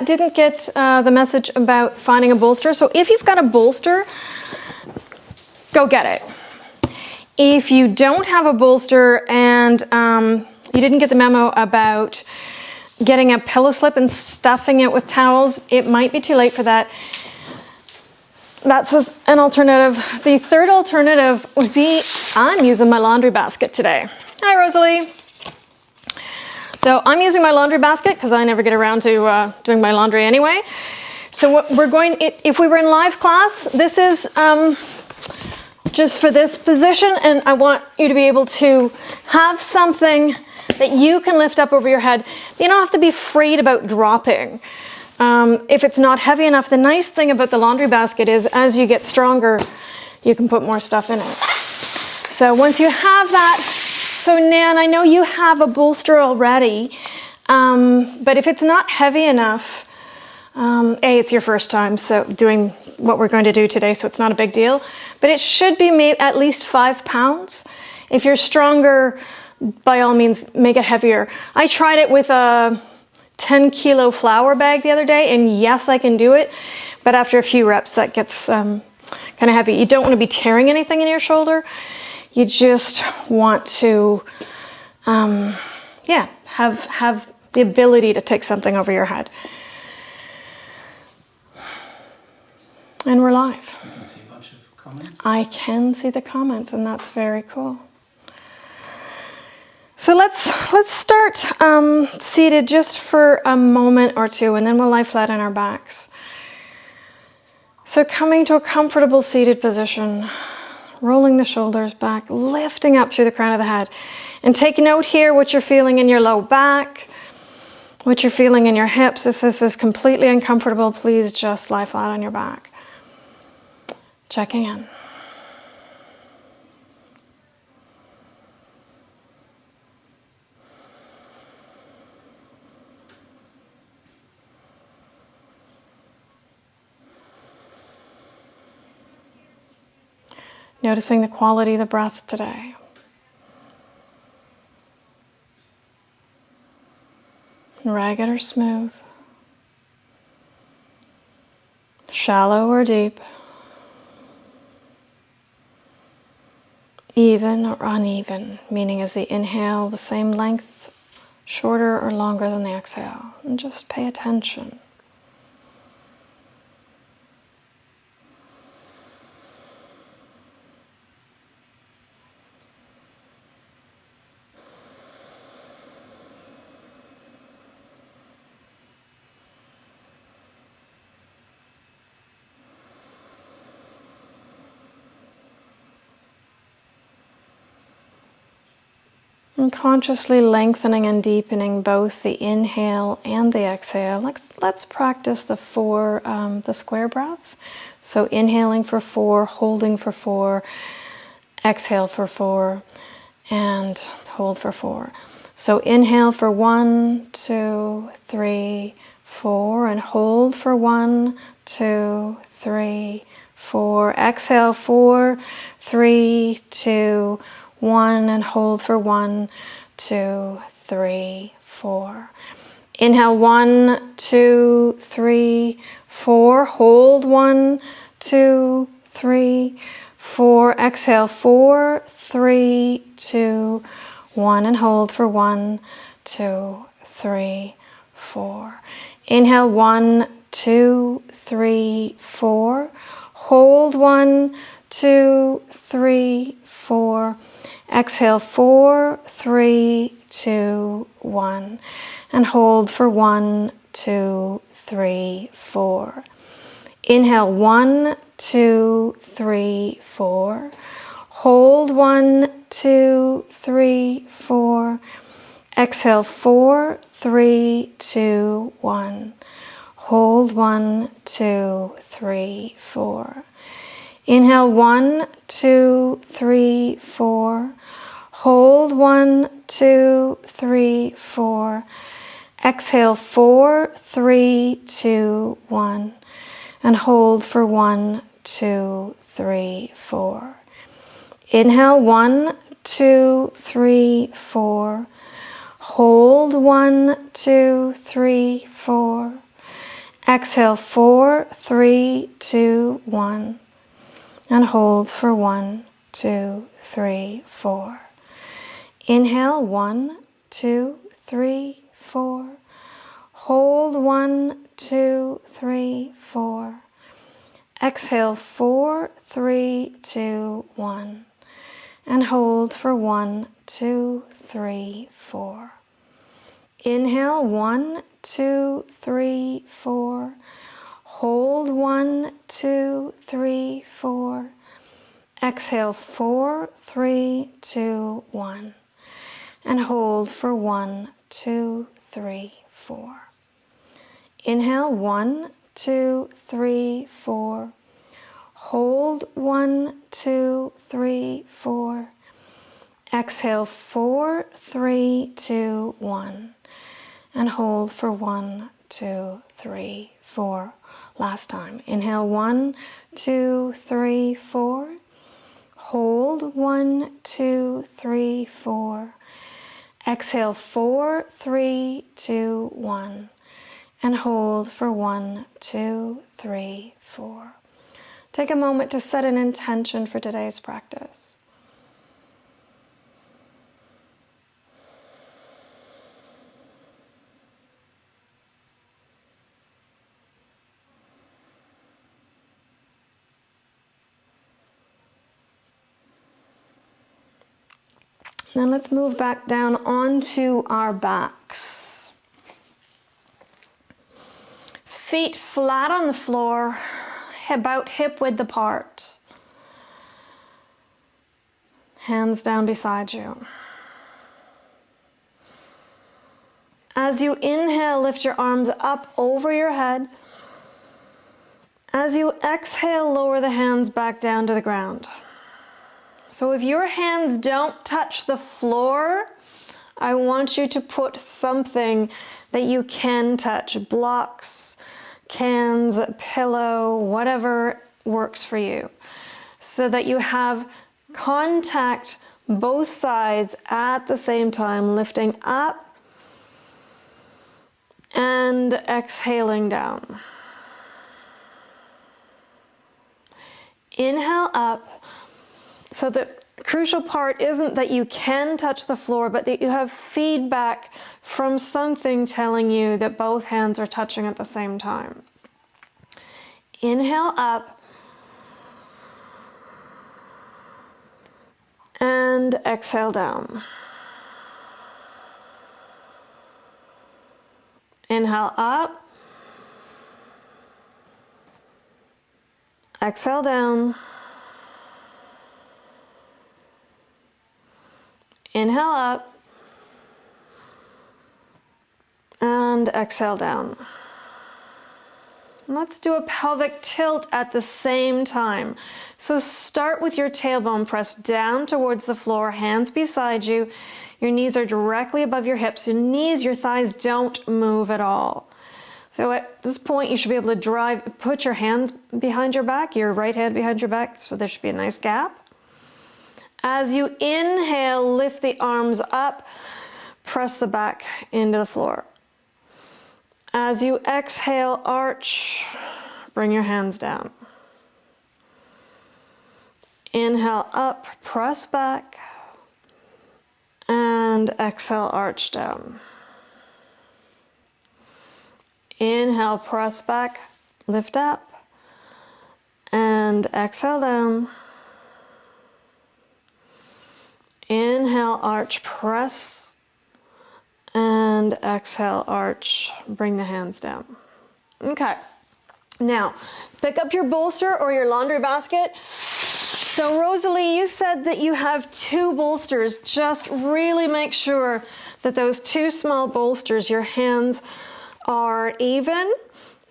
didn't get the message about finding a bolster, so if you've got a bolster, go get it. If you don't have a bolster and you didn't get the memo about getting a pillow slip and stuffing it with towels, it might be too late for that. That's an alternative. The third alternative would be, I'm using my laundry basket today. Hi, Rosalie. So I'm using my laundry basket because I never get around to doing my laundry anyway. So what we're going, if we were in live class, this is just for this position, and I want you to be able to have something that you can lift up over your head. You don't have to be afraid about dropping. If it's not heavy enough, the nice thing about the laundry basket is as you get stronger, you can put more stuff in it. So once you have that, so Nan, I know you have a bolster already, but if it's not heavy enough, it's your first time so doing what we're going to do today, so it's not a big deal, but it should be made at least 5 pounds. If you're stronger, by all means, make it heavier. I tried it with a 10 kilo flour bag the other day, and yes, I can do it, but after a few reps that gets kind of heavy. You don't want to be tearing anything in your shoulder. You just want to have the ability to take something over your head. And we're live. You can see a bunch of comments. I can see the comments, and that's very cool. So let's start seated just for a moment or two, and then we'll lie flat on our backs. So coming to a comfortable seated position, rolling the shoulders back, lifting up through the crown of the head. And take note here what you're feeling in your low back, what you're feeling in your hips. If this is completely uncomfortable, please just lie flat on your back. Checking in. Noticing the quality of the breath today. Ragged or smooth. Shallow or deep. Even or uneven, meaning is the inhale the same length, shorter or longer than the exhale. And just pay attention. And consciously lengthening and deepening both the inhale and the exhale. Let's practice the square breath. So inhaling for 4, holding for 4, exhale for 4, and hold for 4. So inhale for 1, 2, 3, 4, and hold for 1, 2, 3, 4. Exhale 4, 3, 2, 1, and hold for 1, 2, 3, 4. Inhale 1, 2, 3, 4. Hold 1, 2, 3, 4. Exhale 4, 3, 2, 1, and hold for 1, 2, 3, 4. Inhale 1, 2, 3, 4. Hold 1, 2, 3, 4. Exhale 4, 3, 2, 1, and hold for 1, 2, 3, 4. Inhale 1, 2, 3, 4. Hold 1, 2, 3, 4. Exhale 4, 3, 2, 1. Hold 1, 2, 3, 4. Inhale 1, 2, 3, 4. Hold 1, 2, 3, 4. Exhale 4, 3, 2, 1. And hold for 1, 2, 3, 4. Inhale 1, 2, 3, 4. Hold 1, 2, 3, 4. Exhale, 4, 3, 2, 1. And hold for 1, 2, 3, 4. Inhale, 1, 2, 3, 4. Hold 1, 2, 3, 4. Exhale, 4, 3, 2, 1. And hold for 1, 2, 3, 4. Inhale, 1, 2, 3, 4. Hold 1, 2, 3, 4. Exhale, 4, 3, 2, 1. And hold for 1, 2, 3, 4. Inhale, 1, 2, 3, 4. Hold 1, 2, 3, 4. Exhale, 4, 3, 2, 1. And hold for 1, 2, 3, 4. Last time. Inhale, 1, 2, 3, 4. Hold 1, 2, 3, 4. Exhale, 4, 3, 2, 1. And hold for 1, 2, 3, 4. Take a moment to set an intention for today's practice. Then let's move back down onto our backs. Feet flat on the floor, about hip width apart. Hands down beside you. As you inhale, lift your arms up over your head. As you exhale, lower the hands back down to the ground. So if your hands don't touch the floor, I want you to put something that you can touch. Blocks, cans, pillow, whatever works for you. So that you have contact both sides at the same time, lifting up and exhaling down. Inhale up. So the crucial part isn't that you can touch the floor, but that you have feedback from something telling you that both hands are touching at the same time. Inhale up. And exhale down. Inhale up. Exhale down. Inhale up. And exhale down. Let's do a pelvic tilt at the same time. So start with your tailbone pressed down towards the floor, hands beside you. Your knees are directly above your hips. Your thighs don't move at all. So at this point, you should be able to put your hands behind your back, your right hand behind your back, so there should be a nice gap. As you inhale, lift the arms up, press the back into the floor. As you exhale, arch, bring your hands down. Inhale up, press back, and exhale, arch down. Inhale, press back, lift up, and exhale down. Inhale, arch, press, and exhale, arch, bring the hands down. Okay, now pick up your bolster or your laundry basket. So Rosalie, you said that you have 2 bolsters. Just really make sure that those 2 small bolsters, your hands are even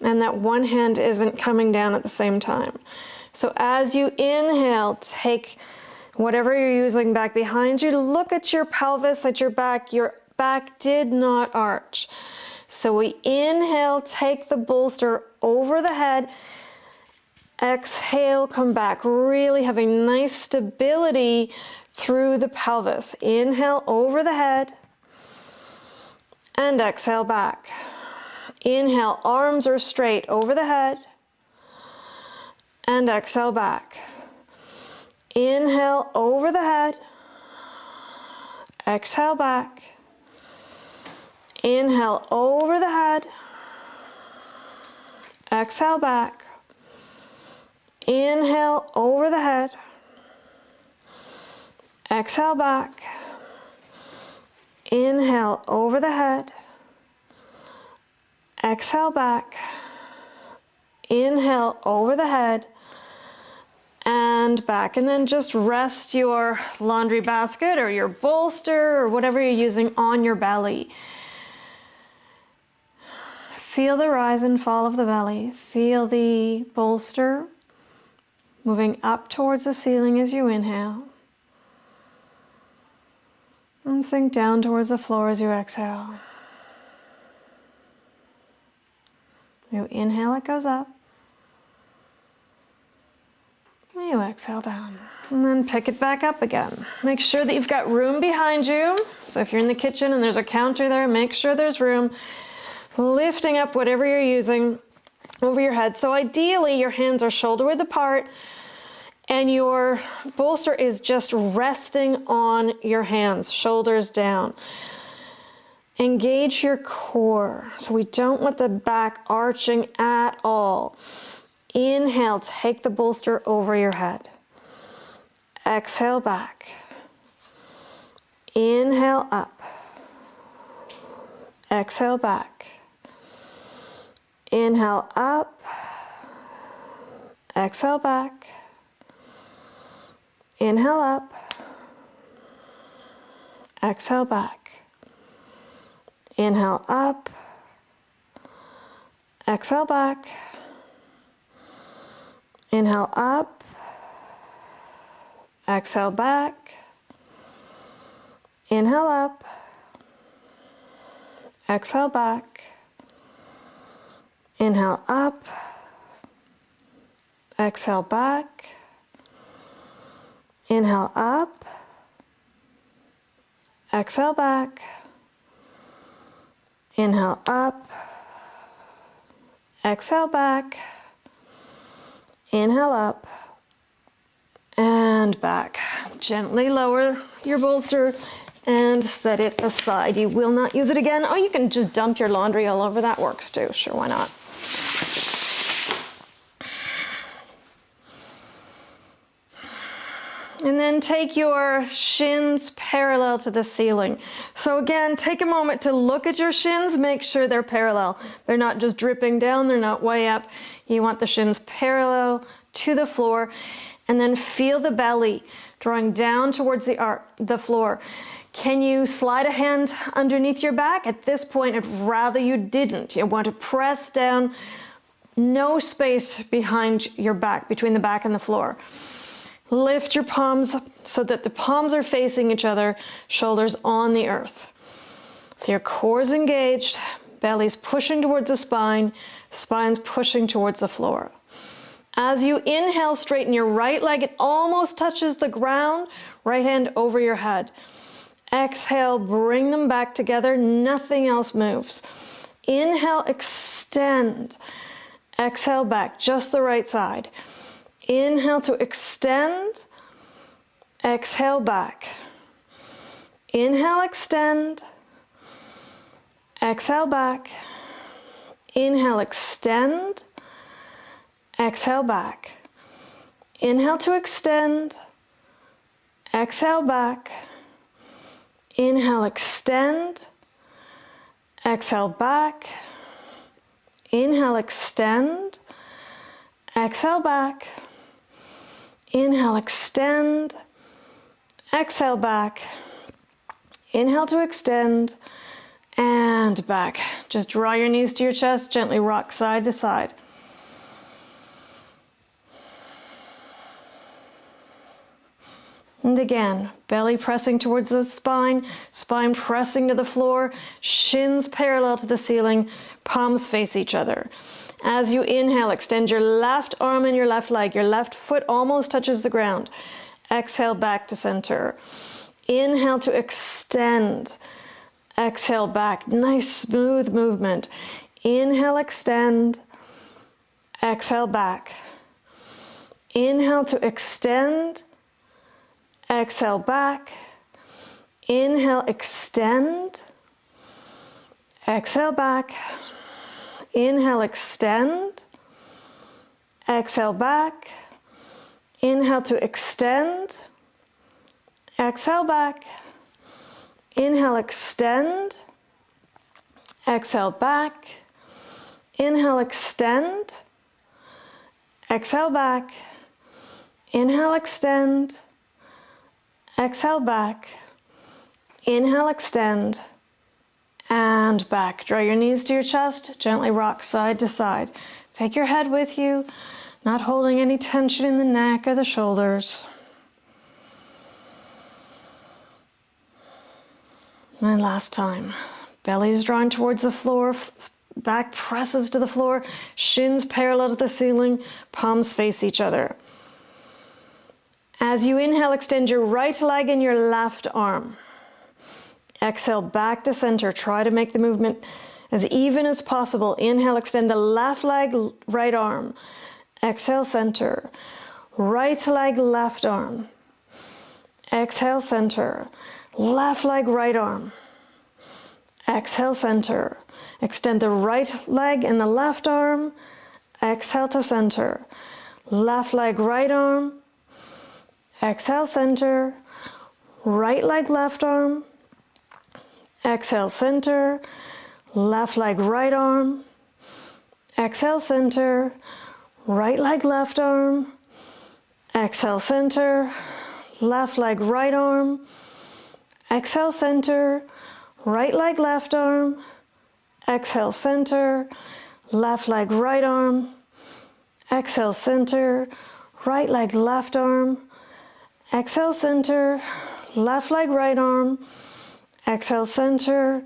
and that one hand isn't coming down at the same time. So as you inhale, take whatever you're using back behind you, look at your pelvis, at your back. Your back did not arch. So we inhale, take the bolster over the head. Exhale, come back, really having nice stability through the pelvis. Inhale over the head and exhale back. Inhale, arms are straight over the head. And exhale back. Inhale over the head. Exhale back. Inhale over the head. Exhale back. Inhale over the head. Exhale back. Inhale over the head. Exhale back. Inhale over the head. And back. And then just rest your laundry basket or your bolster or whatever you're using on your belly. Feel the rise and fall of the belly. Feel the bolster moving up towards the ceiling as you inhale. And sink down towards the floor as you exhale. You inhale, it goes up. And you exhale down. And then pick it back up again. Make sure that you've got room behind you. So if you're in the kitchen and there's a counter there, make sure there's room. Lifting up whatever you're using over your head. So ideally your hands are shoulder width apart and your bolster is just resting on your hands, shoulders down. Engage your core. So we don't want the back arching at all. Inhale, take the bolster over your head. Exhale back. Inhale up. Exhale back. Inhale up. Exhale back. Inhale up. Exhale back. Inhale up. Exhale back. Inhale up. Exhale back. Inhale up. Exhale back. Inhale up. Exhale back. Inhale up. Exhale back. Inhale up. Exhale back. Inhale up. And back. Gently lower your bolster and set it aside. You will not use it again. Oh, you can just dump your laundry all over. That works too. Sure, why not? And then take your shins parallel to the ceiling. So again, take a moment to look at your shins, make sure they're parallel. They're not just dripping down, they're not way up. You want the shins parallel to the floor. And then feel the belly drawing down towards the floor. Can you slide a hand underneath your back? At this point, I'd rather you didn't. You want to press down, no space behind your back, between the back and the floor. Lift your palms so that the palms are facing each other, shoulders on the earth. So your core is engaged, belly's pushing towards the spine, spine's pushing towards the floor. As you inhale, straighten your right leg, it almost touches the ground, right hand over your head. Exhale, bring them back together, nothing else moves. Inhale, extend. Exhale back, just the right side. Inhale to extend. Exhale back. Inhale, extend. Exhale back. Inhale, extend. Exhale back. Inhale to extend. Exhale back. Inhale, extend. Exhale back. Inhale, extend. Exhale back. Inhale, extend. Exhale back. Inhale to extend. And back. Just draw your knees to your chest. Gently rock side to side. And again, belly pressing towards the spine, spine pressing to the floor, shins parallel to the ceiling, palms face each other. As you inhale, extend your left arm and your left leg. Your left foot almost touches the ground. Exhale back to center. Inhale to extend. Exhale back. Nice smooth movement. Inhale, extend. Exhale, back. Inhale to extend. Exhale, back. Inhale, extend. Exhale, back. Inhale, extend. Exhale, back. Inhale to extend. Exhale, back. Inhale, extend. Exhale, back. Inhale, extend. Exhale, back. Inhale, extend. Exhale, back. Inhale, extend. And back. Draw your knees to your chest. Gently rock side to side. Take your head with you, not holding any tension in the neck or the shoulders. And last time. Belly is drawn towards the floor. Back presses to the floor. Shins parallel to the ceiling. Palms face each other. As you inhale, extend your right leg and your left arm. Exhale, back to center. Try to make the movement as even as possible. Inhale, extend the left leg, right arm. Exhale, center. Right leg, left arm. Exhale, center. Left leg, right arm. Exhale, center. Extend the right leg and the left arm. Exhale to center. Left leg, right arm. Exhale, center. Right leg, left arm. Exhale, center. Left leg, right arm. Exhale, center. Right leg, left arm. Exhale, center. Left leg, right arm. Exhale, center. Right leg, left arm. Exhale, center. Left leg, right arm. Exhale, center. Right leg, left arm. Exhale, center. Left leg, right arm. Exhale, center.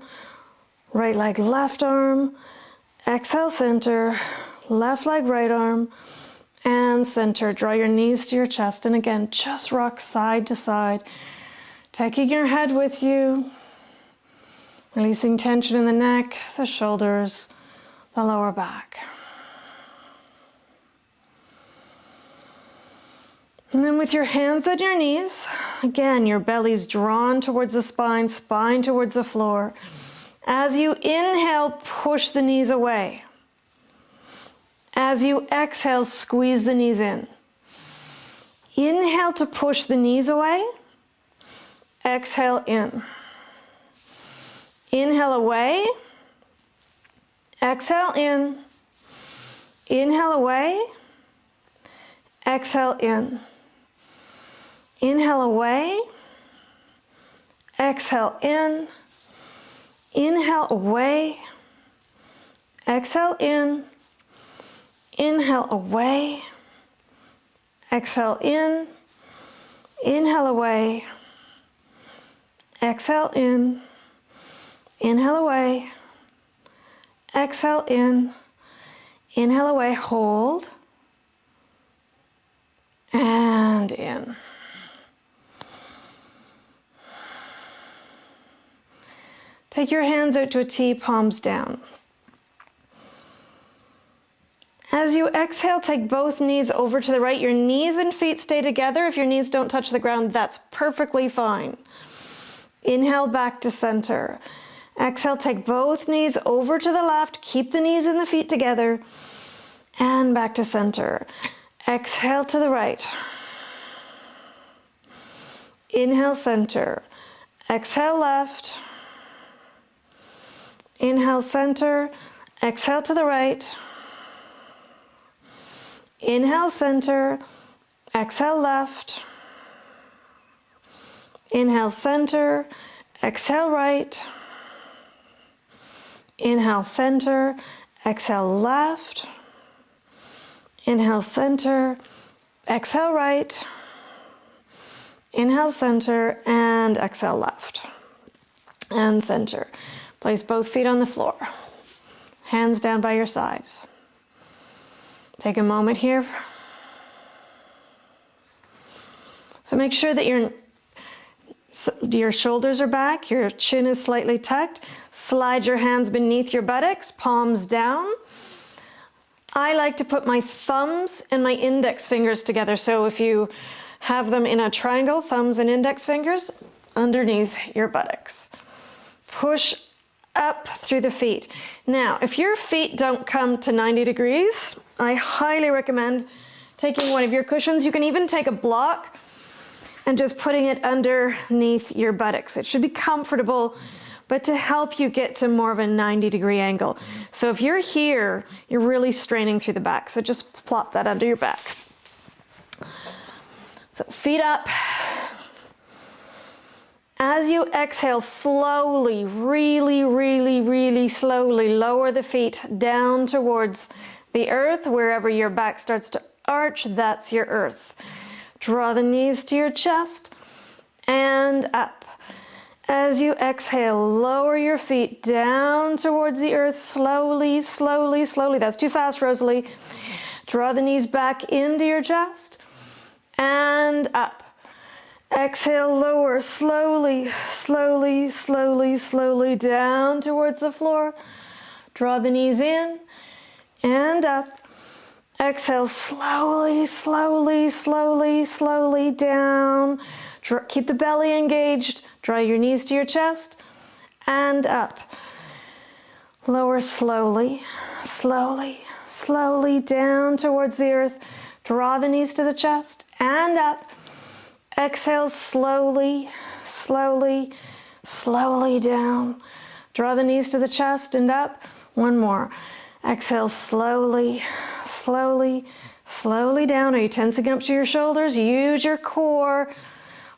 Right leg, left arm. Exhale, center. Left leg, right arm. And center. Draw your knees to your chest. And again, just rock side to side. Taking your head with you. Releasing tension in the neck, the shoulders, the lower back. And then with your hands on your knees, again, your belly's drawn towards the spine, spine towards the floor. As you inhale, push the knees away. As you exhale, squeeze the knees in. Inhale to push the knees away. Exhale in. Inhale away. Exhale in. Inhale away. Exhale in. Inhale away. Exhale in. Inhale away. Exhale in. Inhale away. Exhale in. Inhale away. Exhale in. Inhale away. Exhale in. Inhale away. Hold. And in. Take your hands out to a T, palms down. As you exhale, take both knees over to the right. Your knees and feet stay together. If your knees don't touch the ground, that's perfectly fine. Inhale back to center. Exhale, take both knees over to the left. Keep the knees and the feet together. And back to center. Exhale to the right. Inhale, center. Exhale, left. Inhale, center. Exhale to the right. Inhale, center. Exhale, left. Inhale, center. Exhale, right. Inhale, center. Exhale, left. Inhale, center. Exhale, right. Inhale, center. And exhale, left. And center. Place both feet on the floor. Hands down by your sides. Take a moment here. So make sure that you're So your shoulders are back, your chin is slightly tucked. Slide your hands beneath your buttocks, palms down. I like to put my thumbs and my index fingers together. So if you have them in a triangle, thumbs and index fingers underneath your buttocks. Push up through the feet. Now, if your feet don't come to 90 degrees, I highly recommend taking one of your cushions. You can even take a block and just putting it underneath your buttocks. It should be comfortable, but to help you get to more of a 90-degree angle. So if you're here, you're really straining through the back. So just plop that under your back. So feet up. As you exhale, slowly, really slowly lower the feet down towards the earth. Wherever your back starts to arch, that's your earth. Draw the knees to your chest and up. As you exhale, lower your feet down towards the earth slowly. That's too fast, Rosalie. Draw the knees back into your chest and up. Exhale, lower slowly down towards the floor. Draw the knees in and up. Exhale, slowly down. Keep the belly engaged. Draw your knees to your chest and up. Lower slowly down towards the earth. Draw the knees to the chest and up. Exhale, slowly down. Draw the knees to the chest and up. One more. Exhale, slowly down. Are you tensing up to your shoulders? Use your core.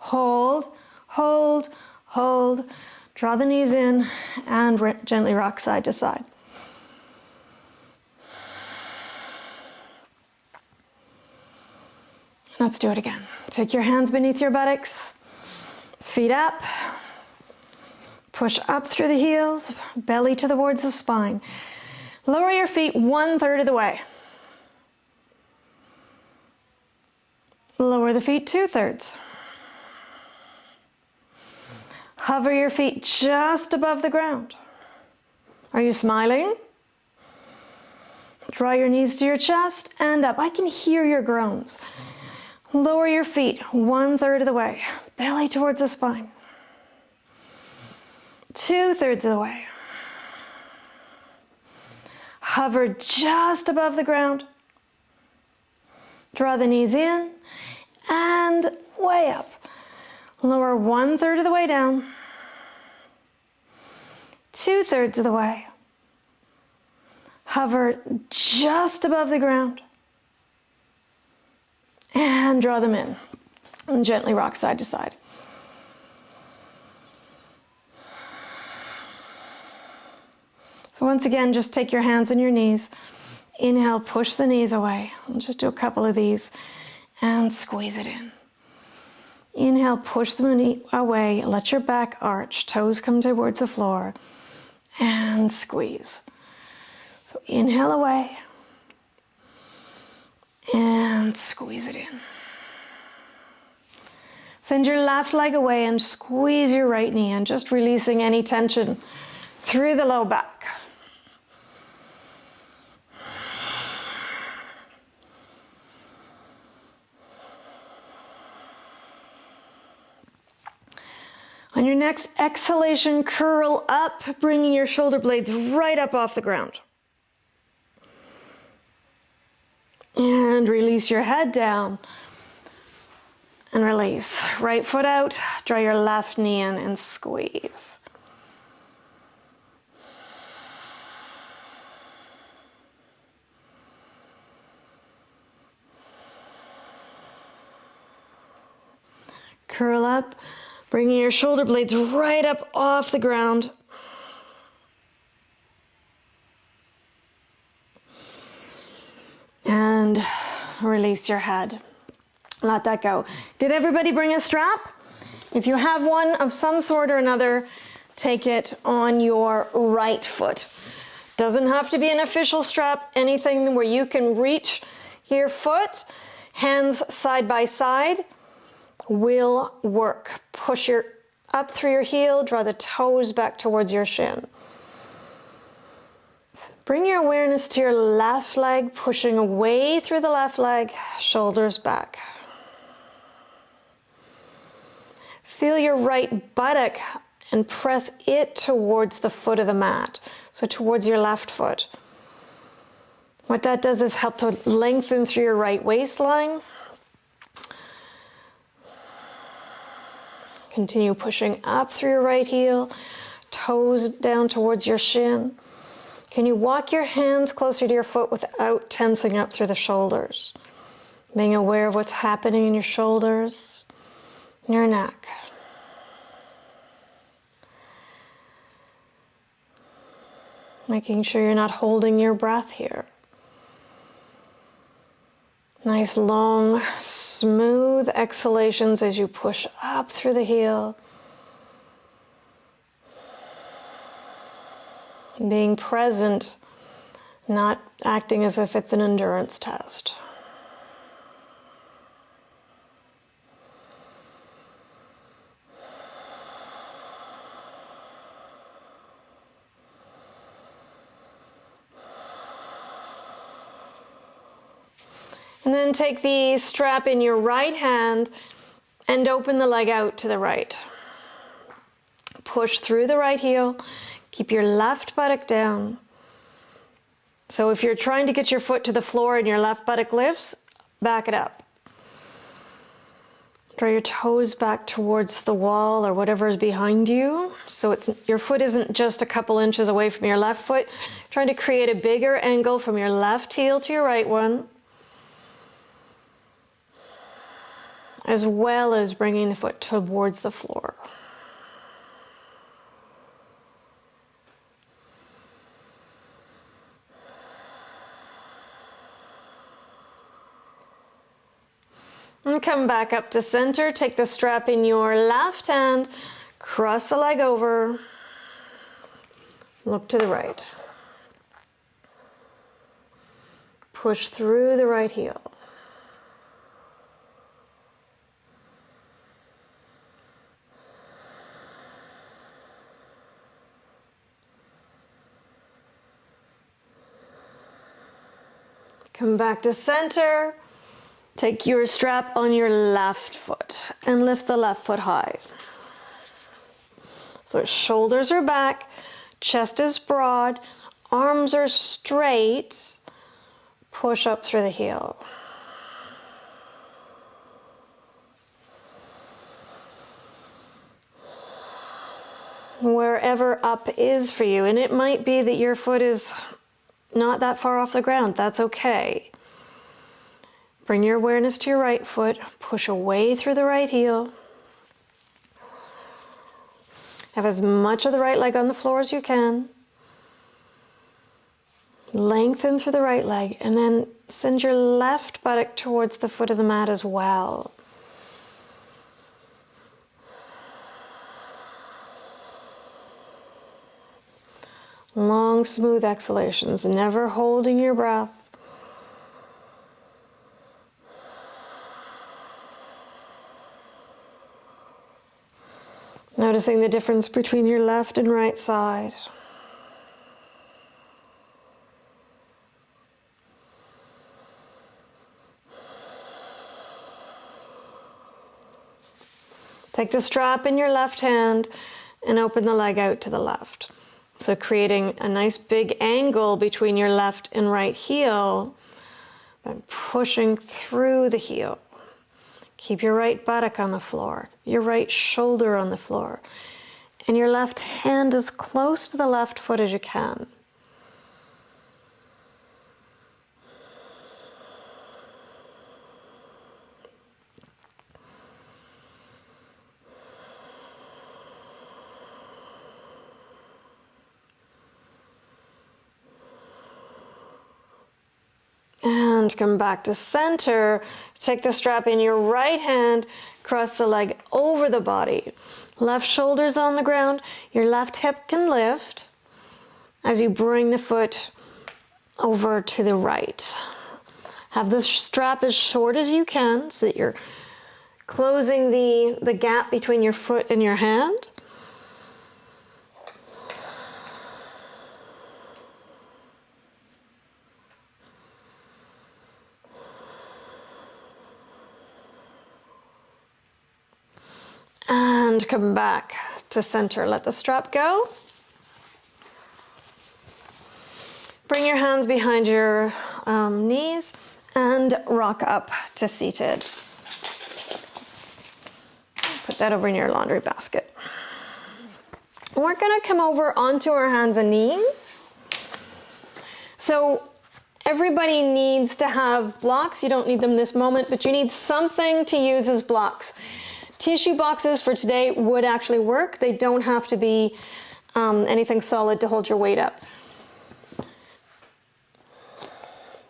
Hold. Draw the knees in and gently rock side to side. Let's do it again. Take your hands beneath your buttocks. Feet up. Push up through the heels. Belly towards the spine. Lower your feet 1/3 of the way. Lower the feet 2/3. Hover your feet just above the ground. Are you smiling? Draw your knees to your chest and up. I can hear your groans. Lower your feet 1/3 of the way. Belly towards the spine. 2/3 of the way. Hover just above the ground. Draw the knees in and way up. Lower 1/3 of the way down. 2/3 of the way. Hover just above the ground. And draw them in. And gently rock side to side. So once again, just take your hands on your knees. Inhale, push the knees away. I'll just do a couple of these. And squeeze it in. Inhale, push the knee away. Let your back arch. Toes come towards the floor. And squeeze. So inhale away. And squeeze it in. Send your left leg away and squeeze your right knee and just releasing any tension through the low back. On your next exhalation, curl up, bringing your shoulder blades right up off the ground. And release your head down. And release. Right foot out, draw your left knee in and squeeze. Curl up, bringing your shoulder blades right up off the ground. And release your head. Let that go. Did everybody bring a strap? If you have one of some sort or another, take it on your right foot. Doesn't have to be an official strap, anything where you can reach your foot, hands side by side will work. Push your up through your heel, draw the toes back towards your shin. Bring your awareness to your left leg, pushing away through the left leg, shoulders back. Feel your right buttock and press it towards the foot of the mat, so towards your left foot. What that does is help to lengthen through your right waistline. Continue pushing up through your right heel, toes down towards your shin. Can you walk your hands closer to your foot without tensing up through the shoulders? Being aware of what's happening in your shoulders, and your neck. Making sure you're not holding your breath here. Nice long, smooth exhalations as you push up through the heel. Being present, not acting as if it's an endurance test. And then take the strap in your right hand and open the leg out to the right. Push through the right heel. Keep your left buttock down. So if you're trying to get your foot to the floor and your left buttock lifts, back it up. Draw your toes back towards the wall or whatever is behind you. So your foot isn't just a couple inches away from your left foot. Trying to create a bigger angle from your left heel to your right one, as well as bringing the foot towards the floor. And come back up to center. Take the strap in your left hand, cross the leg over, look to the right. Push through the right heel. Come back to center. Take your strap on your left foot and lift the left foot high. So shoulders are back, chest is broad, arms are straight. Push up through the heel. Wherever up is for you, and it might be that your foot is not that far off the ground, that's okay. Bring your awareness to your right foot, push away through the right heel. Have as much of the right leg on the floor as you can. Lengthen through the right leg, and then send your left buttock towards the foot of the mat as well. Long, smooth exhalations, never holding your breath. Noticing the difference between your left and right side. Take the strap in your left hand and open the leg out to the left. So creating a nice big angle between your left and right heel, then pushing through the heel. Keep your right buttock on the floor, your right shoulder on the floor, and your left hand as close to the left foot as you can. And come back to center. Take the strap in your right hand, cross the leg over the body. Left shoulder's on the ground, your left hip can lift as you bring the foot over to the right. Have the strap as short as you can so that you're closing the gap between your foot and your hand. And come back to center. Let the strap go. Bring your hands behind your knees and rock up to seated. Put that over in your laundry basket. We're going to come over onto our hands and knees. So everybody needs to have blocks. You don't need them this moment, but you need something to use as blocks. Tissue boxes for today would actually work. They don't have to be anything solid to hold your weight up.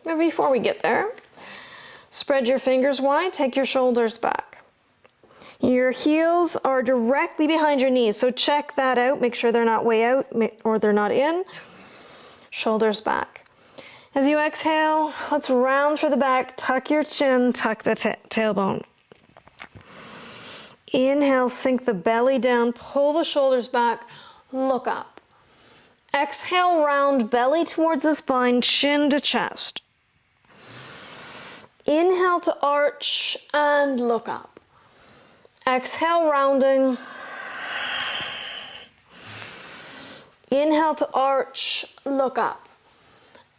But before we get there, spread your fingers wide, take your shoulders back. Your heels are directly behind your knees, so check that out. Make sure they're not way out or they're not in. Shoulders back. As you exhale, let's round through the back, tuck your chin, tuck the tailbone. Inhale, sink the belly down, pull the shoulders back, look up. Exhale, round belly towards the spine, chin to chest. Inhale to arch and look up. Exhale, rounding. Inhale to arch, look up.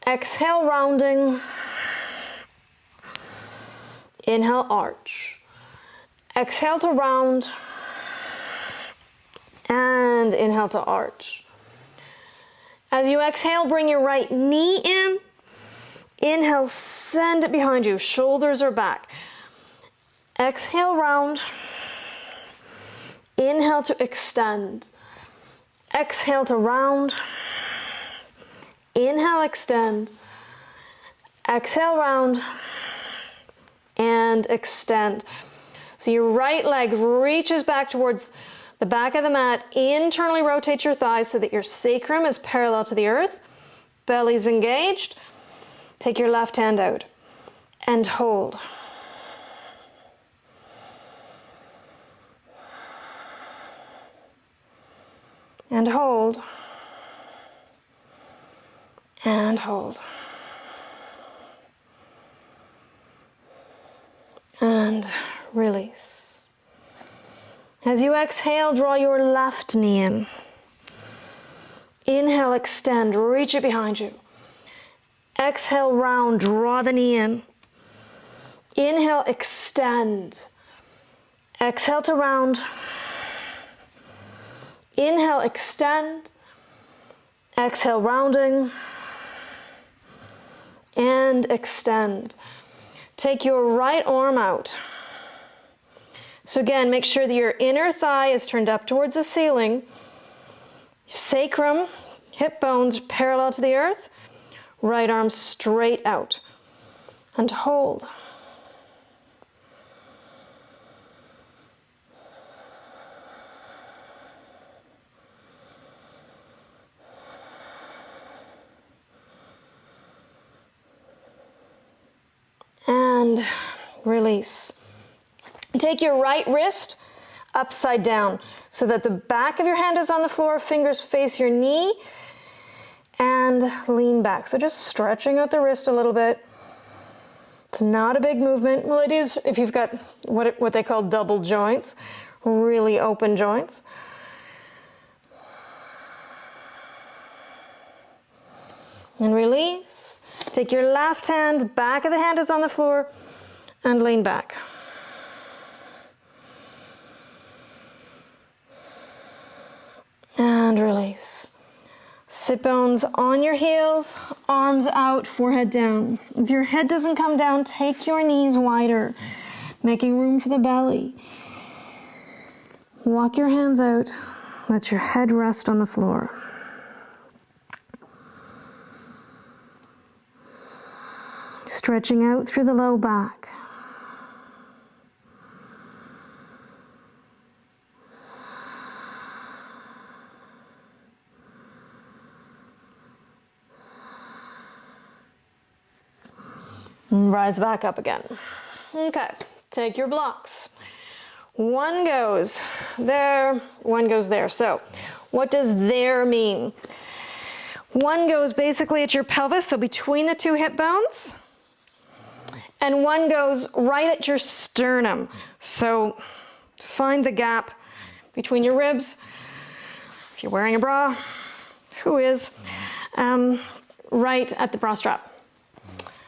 Exhale, rounding. Inhale, arch. Exhale to round. And inhale to arch. As you exhale, bring your right knee in. Inhale, send it behind you. Shoulders are back. Exhale, round. Inhale to extend. Exhale to round. Inhale, extend. Exhale, round. And extend. So your right leg reaches back towards the back of the mat. Internally rotate your thighs so that your sacrum is parallel to the earth. Belly's engaged. Take your left hand out and hold. And hold. And hold. And release. As you exhale, draw your left knee in. Inhale, extend, reach it behind you. Exhale, round, draw the knee in. Inhale, extend. Exhale to round. Inhale, extend. Exhale, rounding. And extend. Take your right arm out. So again, make sure that your inner thigh is turned up towards the ceiling. Sacrum, hip bones parallel to the earth. Right arm straight out. And hold. And release. Take your right wrist upside down so that the back of your hand is on the floor, fingers face your knee, and lean back. So just stretching out the wrist a little bit. It's not a big movement. Well, it is if you've got what they call double joints, really open joints. And release. Take your left hand, the back of the hand is on the floor, and lean back. And release. Sit bones on your heels, arms out, forehead down. If your head doesn't come down, take your knees wider, making room for the belly. Walk your hands out. Let your head rest on the floor. Stretching out through the low back. And rise back up again. Okay, take your blocks. One goes there, one goes there. So what does there mean? One goes basically at your pelvis, so between the two hip bones. And one goes right at your sternum. So find the gap between your ribs. If you're wearing a bra, who is? Right at the bra strap.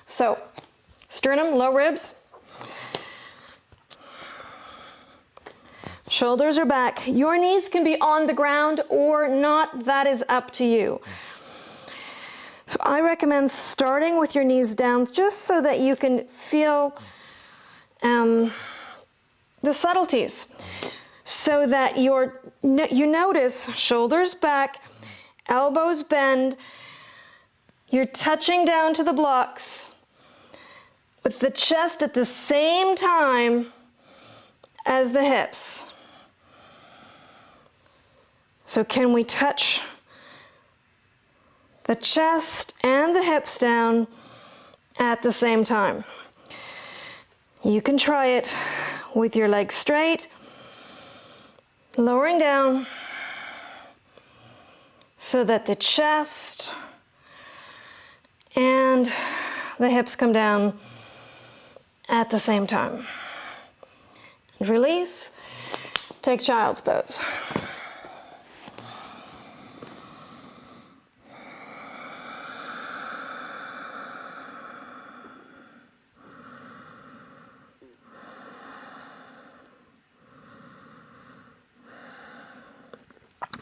So sternum, low ribs. Shoulders are back. Your knees can be on the ground or not. That is up to you. So I recommend starting with your knees down just so that you can feel the subtleties. So that you notice shoulders back, elbows bend, you're touching down to the blocks with the chest at the same time as the hips. So can we touch the chest and the hips down at the same time? You can try it with your legs straight, lowering down so that the chest and the hips come down at the same time. And release, take child's pose.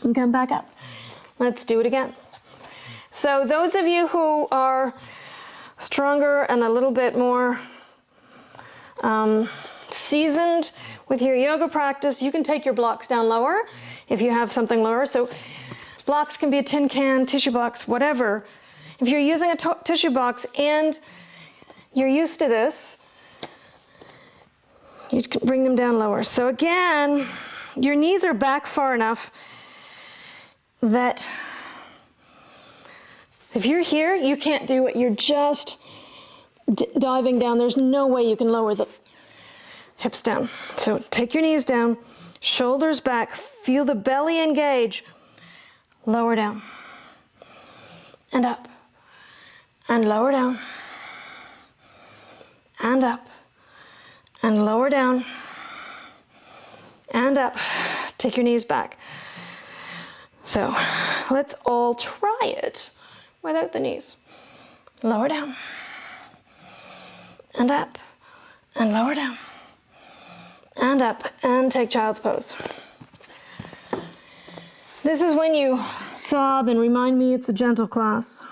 And come back up. Let's do it again. So those of you who are stronger and a little bit more seasoned with your yoga practice, you can take your blocks down lower if you have something lower. So blocks can be a tin can, tissue box, whatever. If you're using a tissue box and you're used to this, you can bring them down lower. So again, your knees are back far enough that if you're here, you can't do it. You're just diving down. There's no way you can lower the hips down. So take your knees down, shoulders back, feel the belly engage, lower down, and up, and lower down, and up, and lower down, and up. Take your knees back. So let's all try it without the knees. Lower down, and up, and lower down, and up, and take child's pose. This is when you sob and remind me it's a gentle class.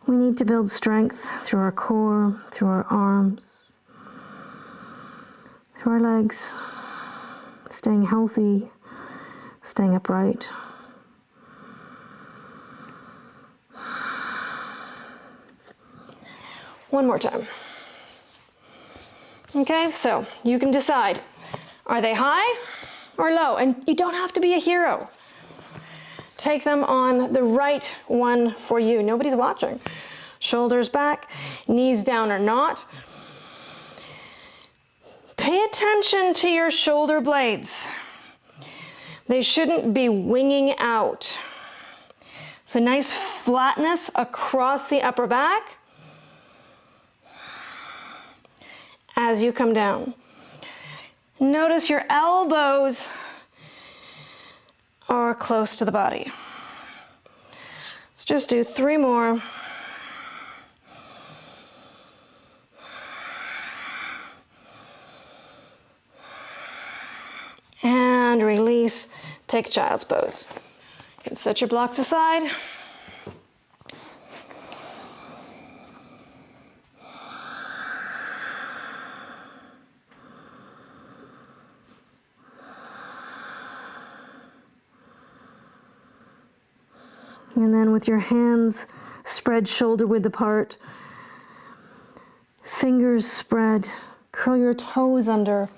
We need to build strength through our core, through our arms, through our legs, staying healthy, staying upright. One more time. Okay, so you can decide, are they high or low? And you don't have to be a hero. Take them on the right one for you. Nobody's watching. Shoulders back, knees down or not. Pay attention to your shoulder blades. They shouldn't be winging out. So nice flatness across the upper back as you come down. Notice your elbows are close to the body. Let's just do 3 more. And release, take child's pose. You can set your blocks aside. And then with your hands spread shoulder width apart, fingers spread, curl your toes under,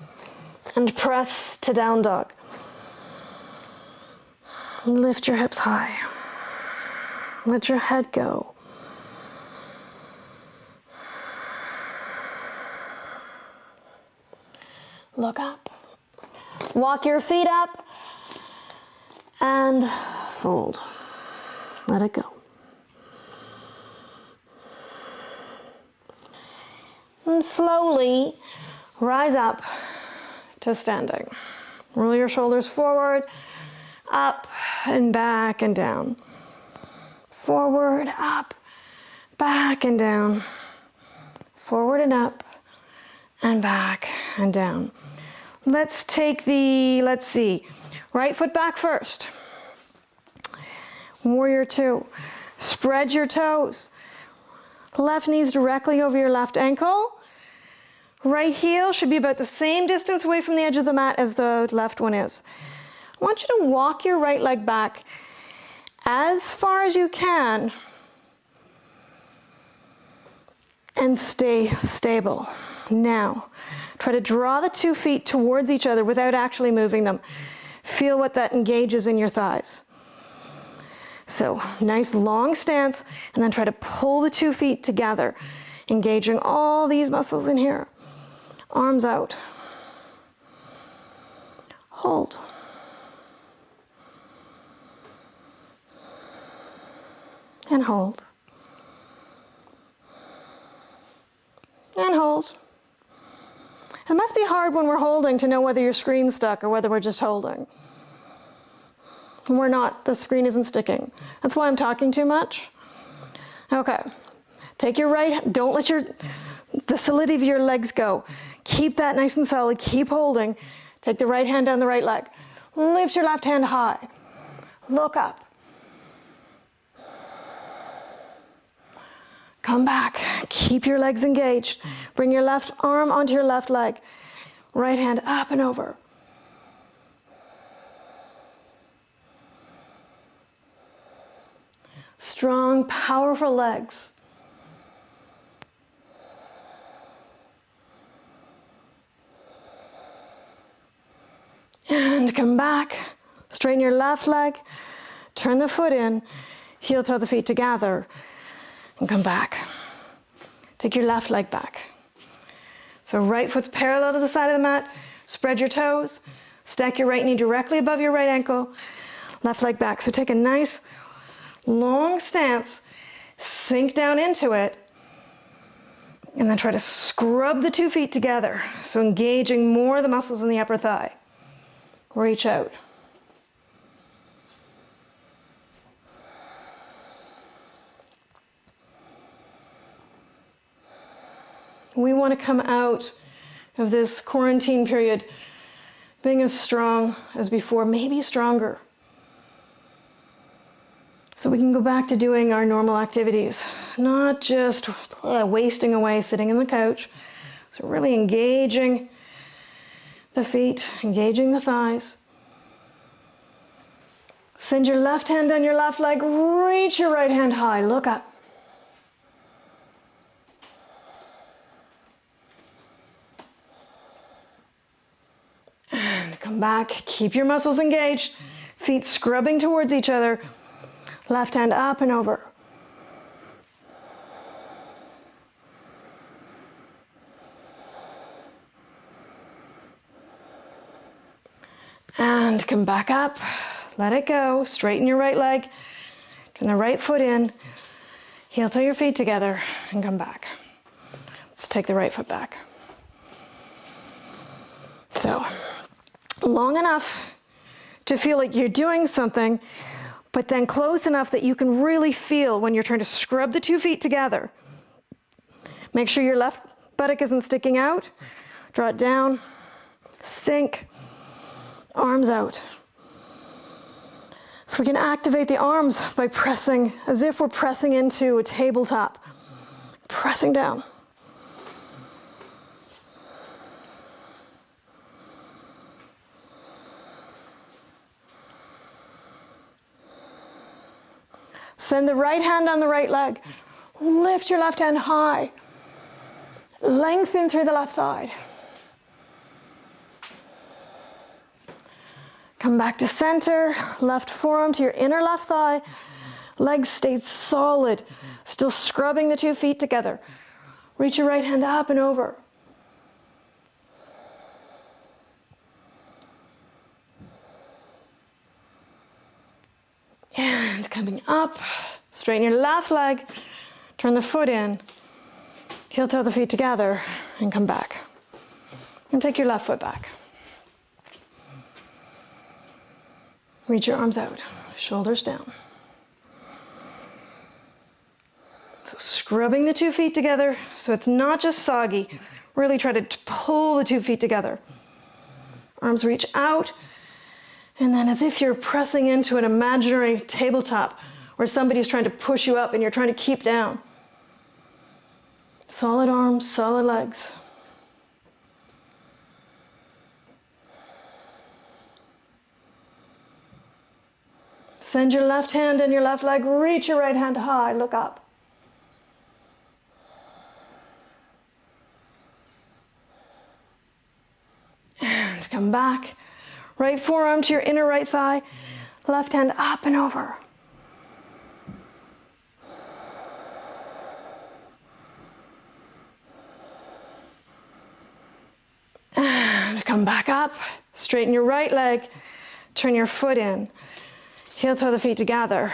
and press to down dog. Lift your hips high. Let your head go. Look up. Walk your feet up and fold. Let it go. And slowly rise up to standing. Roll your shoulders forward, up and back and down. Forward, up, back and down. Forward and up and back and down. Let's take the, right foot back first. Warrior two. Spread your toes. Left knee's directly over your left ankle. Right heel should be about the same distance away from the edge of the mat as the left one is. I want you to walk your right leg back as far as you can and stay stable. Now, try to draw the 2 feet towards each other without actually moving them. Feel what that engages in your thighs. So, nice long stance, and then try to pull the 2 feet together, engaging all these muscles in here. Arms out. Hold. And hold. And hold. It must be hard when we're holding to know whether your screen's stuck or whether we're just holding. And we're not, the screen isn't sticking. That's why I'm talking too much. Okay. Take your right, don't let the solidity of your legs go. Keep that nice and solid, keep holding. Take the right hand down the right leg. Lift your left hand high. Look up. Come back, keep your legs engaged. Bring your left arm onto your left leg. Right hand up and over. Strong, powerful legs. And come back. Straighten your left leg. Turn the foot in. Heel toe the feet together. And come back. Take your left leg back. So right foot's parallel to the side of the mat. Spread your toes. Stack your right knee directly above your right ankle. Left leg back. So take a nice long stance. Sink down into it. And then try to scrub the 2 feet together. So engaging more of the muscles in the upper thigh. Reach out. We want to come out of this quarantine period being as strong as before, maybe stronger. So we can go back to doing our normal activities, not just wasting away sitting on the couch. So really engaging the feet, engaging the thighs. Send your left hand down your left leg, reach your right hand high, look up. And come back, keep your muscles engaged, feet scrubbing towards each other, left hand up and over. And come back up, let it go, straighten your right leg, turn the right foot in, heel toe your feet together, and come back. Let's take the right foot back. So, long enough to feel like you're doing something, but then close enough that you can really feel when you're trying to scrub the 2 feet together. Make sure your left buttock isn't sticking out. Draw it down, sink, arms out. So we can activate the arms by pressing as if we're pressing into a tabletop. Pressing down. Send the right hand on the right leg. Lift your left hand high. Lengthen through the left side. Come back to center. Left forearm to your inner left thigh. Legs stay solid. Still scrubbing the 2 feet together. Reach your right hand up and over. And coming up, straighten your left leg, turn the foot in, heel toe the feet together, and come back. And take your left foot back. Reach your arms out, shoulders down. So scrubbing the 2 feet together so it's not just soggy. Really try to pull the 2 feet together. Arms reach out, and then as if you're pressing into an imaginary tabletop where somebody's trying to push you up and you're trying to keep down. Solid arms, solid legs. Send your left hand and your left leg, reach your right hand high, look up. And come back. Right forearm to your inner right thigh, left hand up and over. And come back up, straighten your right leg, turn your foot in, heel toe the feet together,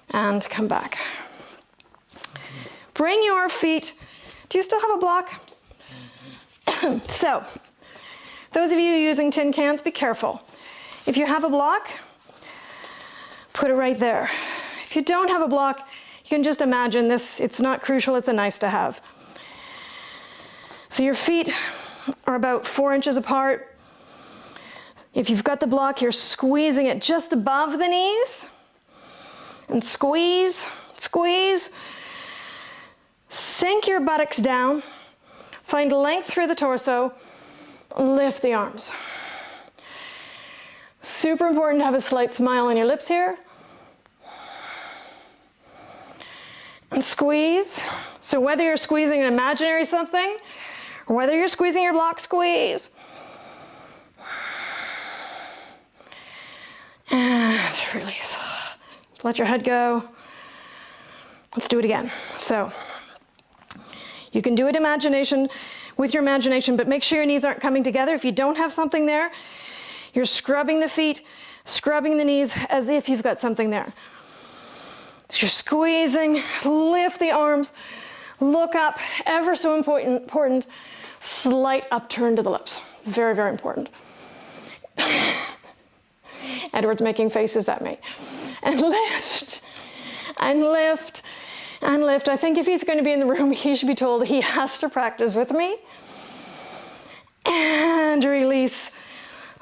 and come back. Bring your feet, do you still have a block? So, those of you using tin cans, be careful. If you have a block, put it right there. If you don't have a block, you can just imagine this, it's not crucial, it's a nice to have. So your feet are about 4 inches apart. If you've got the block, you're squeezing it just above the knees. And squeeze, squeeze. Sink your buttocks down. Find length through the torso. Lift the arms. Super important to have a slight smile on your lips here. And squeeze. So whether you're squeezing an imaginary something, or whether you're squeezing your block, squeeze. And release. Let your head go. Let's do it again. So you can do it with your imagination, but make sure your knees aren't coming together. If you don't have something there, you're scrubbing the feet, scrubbing the knees as if you've got something there. So you're squeezing, lift the arms, look up, ever so important, slight upturn to the lips. Very, very important. Edward's making faces at me. And lift, and lift, and lift. I think if he's going to be in the room, he should be told he has to practice with me. And release.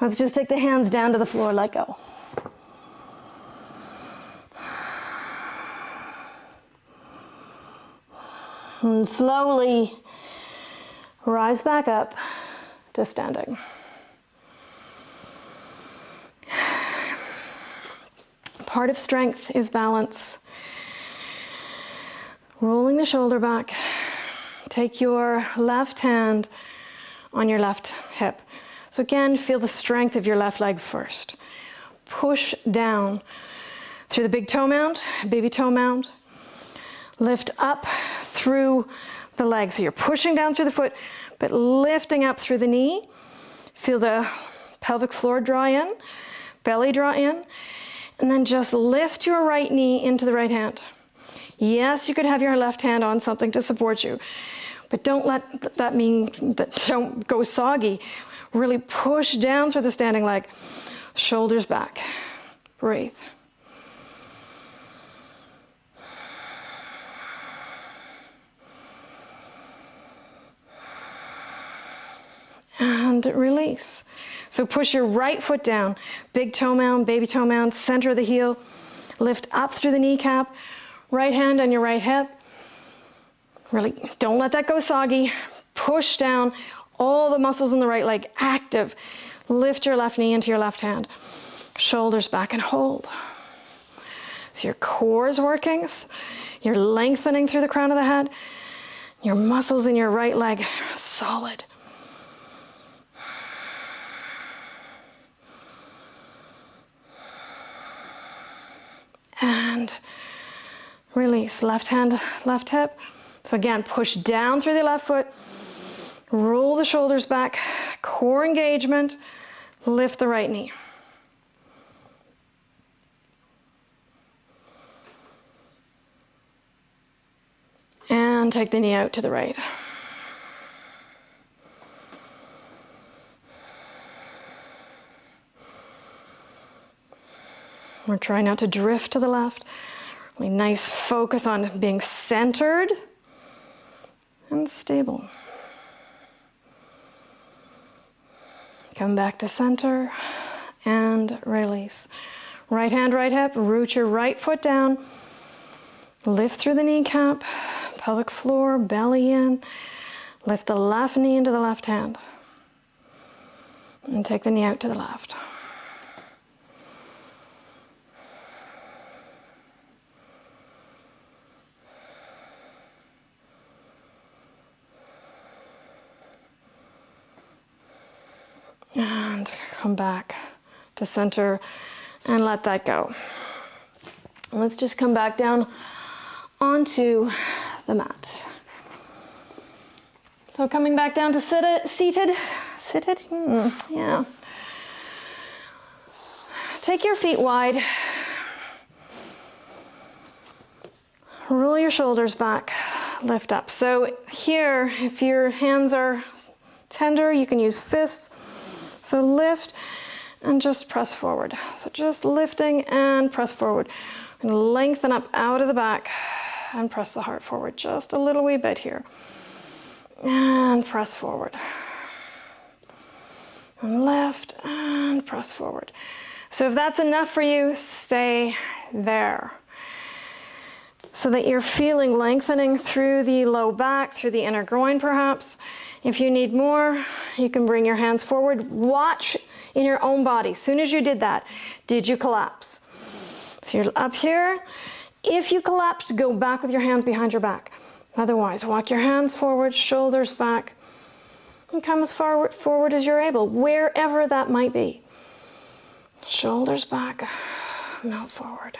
Let's just take the hands down to the floor, let go. And slowly rise back up to standing. Part of strength is balance. Rolling the shoulder back. Take your left hand on your left hip. So again, feel the strength of your left leg first. Push down through the big toe mound, baby toe mound. Lift up through the leg. So you're pushing down through the foot, but lifting up through the knee. Feel the pelvic floor draw in, belly draw in, and then just lift your right knee into the right hand. Yes, you could have your left hand on something to support you, but don't let that mean that don't go soggy. Really push down through the standing leg. Shoulders back. Breathe. And release. So push your right foot down. Big toe mound, baby toe mound, center of the heel. Lift up through the kneecap. Right hand on your right hip. Really don't let that go soggy. Push down. All the muscles in the right leg active. Lift your left knee into your left hand. Shoulders back and hold. So your core is working. You're lengthening through the crown of the head. Your muscles in your right leg are solid. And release. Left hand, left hip. So again, push down through the left foot. Roll the shoulders back. Core engagement. Lift the right knee. And take the knee out to the right. We're trying not to drift to the left. Really nice focus on being centered and stable. Come back to center and release. Right hand, right hip, root your right foot down. Lift through the kneecap, pelvic floor, belly in. Lift the left knee into the left hand. And take the knee out to the left. And come back to center and let that go. Let's just come back down onto the mat. So coming back down to seated. Yeah. Take your feet wide. Roll your shoulders back, lift up. So here, if your hands are tender, you can use fists. So lift and just press forward. So just lifting and press forward. And lengthen up out of the back and press the heart forward just a little wee bit here. And press forward. And lift and press forward. So if that's enough for you, stay there. So that you're feeling lengthening through the low back, through the inner groin perhaps. If you need more, you can bring your hands forward. Watch in your own body. As soon as you did that, did you collapse? So you're up here. If you collapsed, go back with your hands behind your back. Otherwise, walk your hands forward, shoulders back, and come as far forward as you're able, wherever that might be. Shoulders back, melt forward.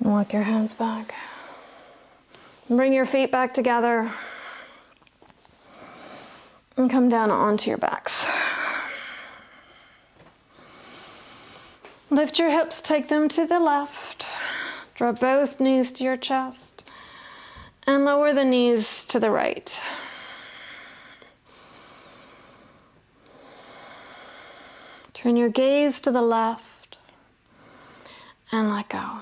Walk your hands back. Bring your feet back together. And come down onto your backs. Lift your hips, take them to the left. Draw both knees to your chest. And lower the knees to the right. Turn your gaze to the left. And let go.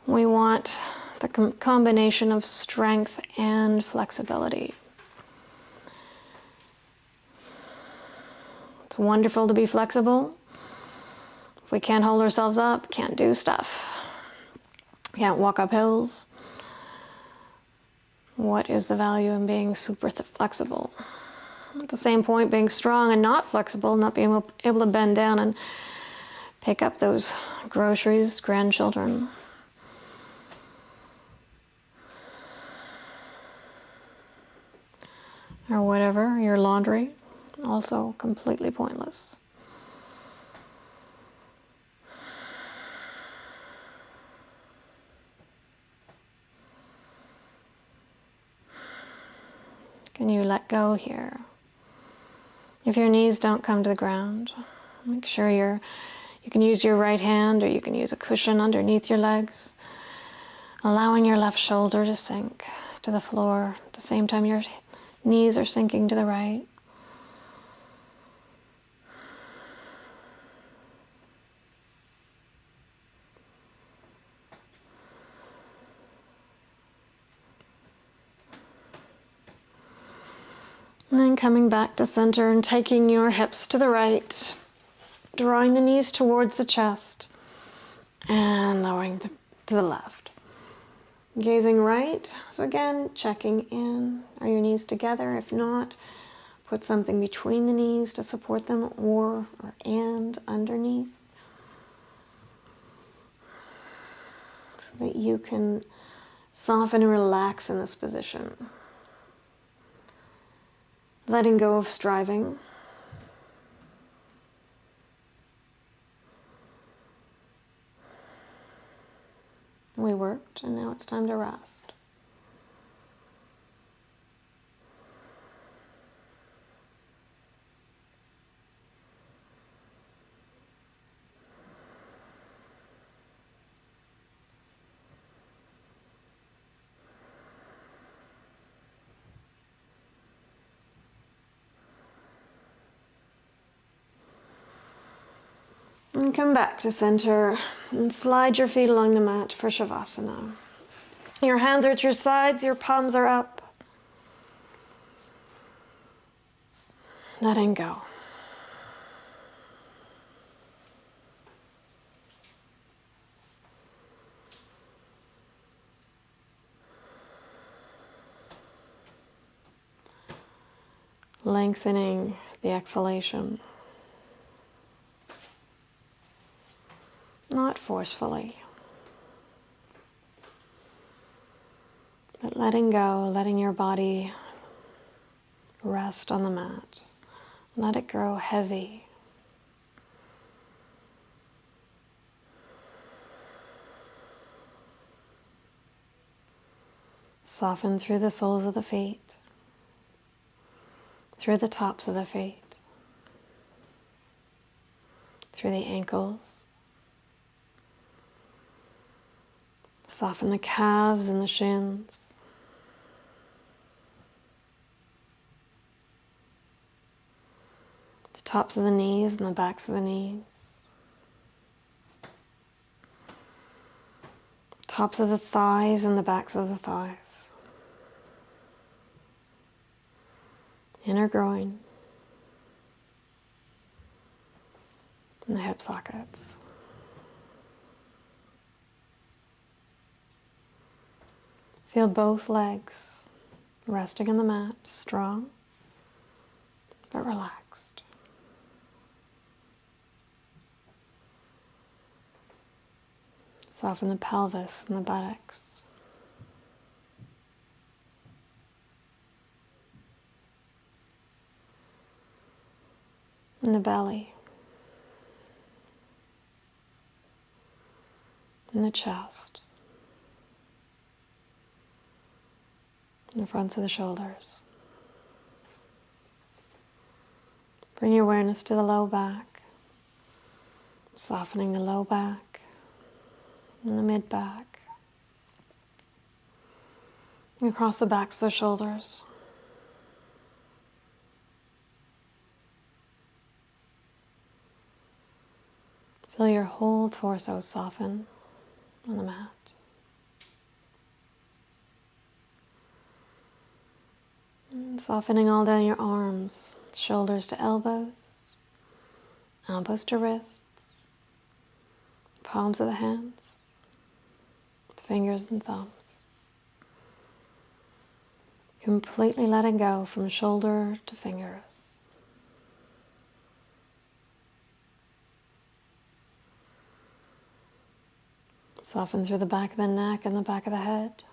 We want the combination of strength and flexibility. It's wonderful to be flexible. If we can't hold ourselves up, can't do stuff. Can't walk up hills. What is the value in being super flexible? At the same point, being strong and not flexible, not being able to bend down and pick up those groceries, grandchildren. Or whatever, your laundry, also completely pointless. Can you let go here? If your knees don't come to the ground, make sure you can use your right hand or you can use a cushion underneath your legs, allowing your left shoulder to sink to the floor at the same time your knees are sinking to the right. And then coming back to center and taking your hips to the right. drawing the knees towards the chest and lowering to the left. Gazing right, so again, checking in. Are your knees together? If not, put something between the knees to support them or and underneath so that you can soften and relax in this position. Letting go of striving. We worked, and now it's time to rest. And come back to center and slide your feet along the mat for Shavasana. Your hands are at your sides, your palms are up. Letting go. Lengthening the exhalation. Not forcefully, but letting go, letting your body rest on the mat. Let it grow heavy. Soften through the soles of the feet, through the tops of the feet, through the ankles. Soften the calves and the shins. The tops of the knees and the backs of the knees. Tops of the thighs and the backs of the thighs. Inner groin. And the hip sockets. Feel both legs resting on the mat, strong but relaxed. Soften the pelvis and the buttocks. And the belly. And the chest. The fronts of the shoulders. Bring your awareness to the low back, softening the low back and the mid back. Across the backs of the shoulders. Feel your whole torso soften on the mat. And softening all down your arms, shoulders to elbows, elbows to wrists, palms of the hands, fingers and thumbs. Completely letting go from shoulder to fingers. Soften through the back of the neck and the back of the head.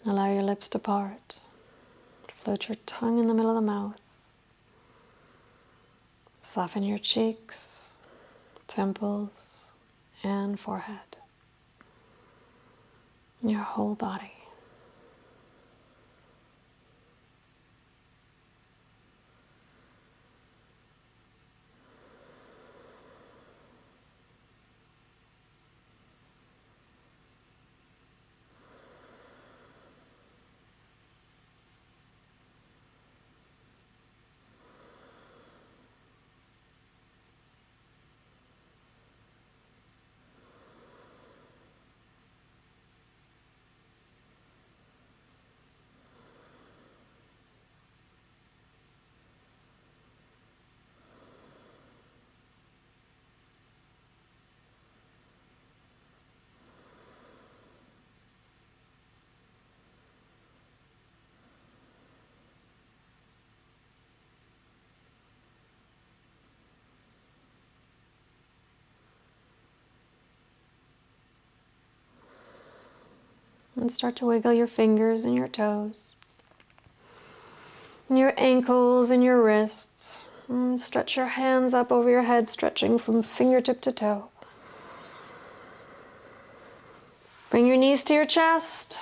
Allow your lips to part. Float your tongue in the middle of the mouth. Soften your cheeks, temples, and forehead. And your whole body. And start to wiggle your fingers and your toes, and your ankles and your wrists. And stretch your hands up over your head, stretching from fingertip to toe. Bring your knees to your chest.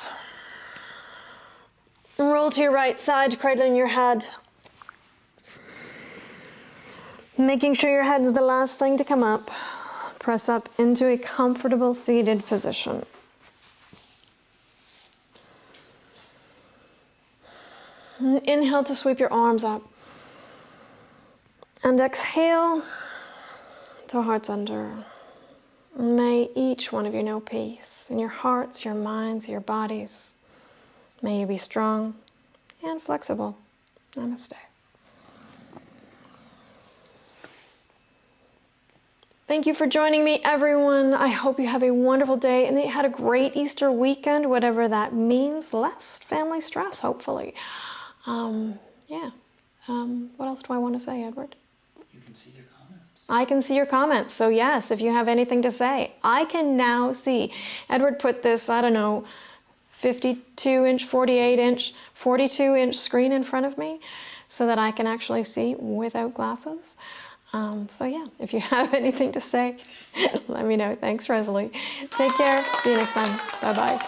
And roll to your right side, cradling your head. Making sure your head's the last thing to come up. Press up into a comfortable seated position. And inhale to sweep your arms up. And exhale to heart center. May each one of you know peace in your hearts, your minds, your bodies. May you be strong and flexible. Namaste. Thank you for joining me, everyone. I hope you have a wonderful day and that you had a great Easter weekend, whatever that means. Less family stress, hopefully. What else do I want to say, Edward? You can see your comments. I can see your comments. So yes, if you have anything to say, I can now see. Edward put this, 52-inch, 48-inch, 42-inch screen in front of me so that I can actually see without glasses. If you have anything to say, let me know. Thanks, Rosalie. Take care. See you next time. Bye-bye.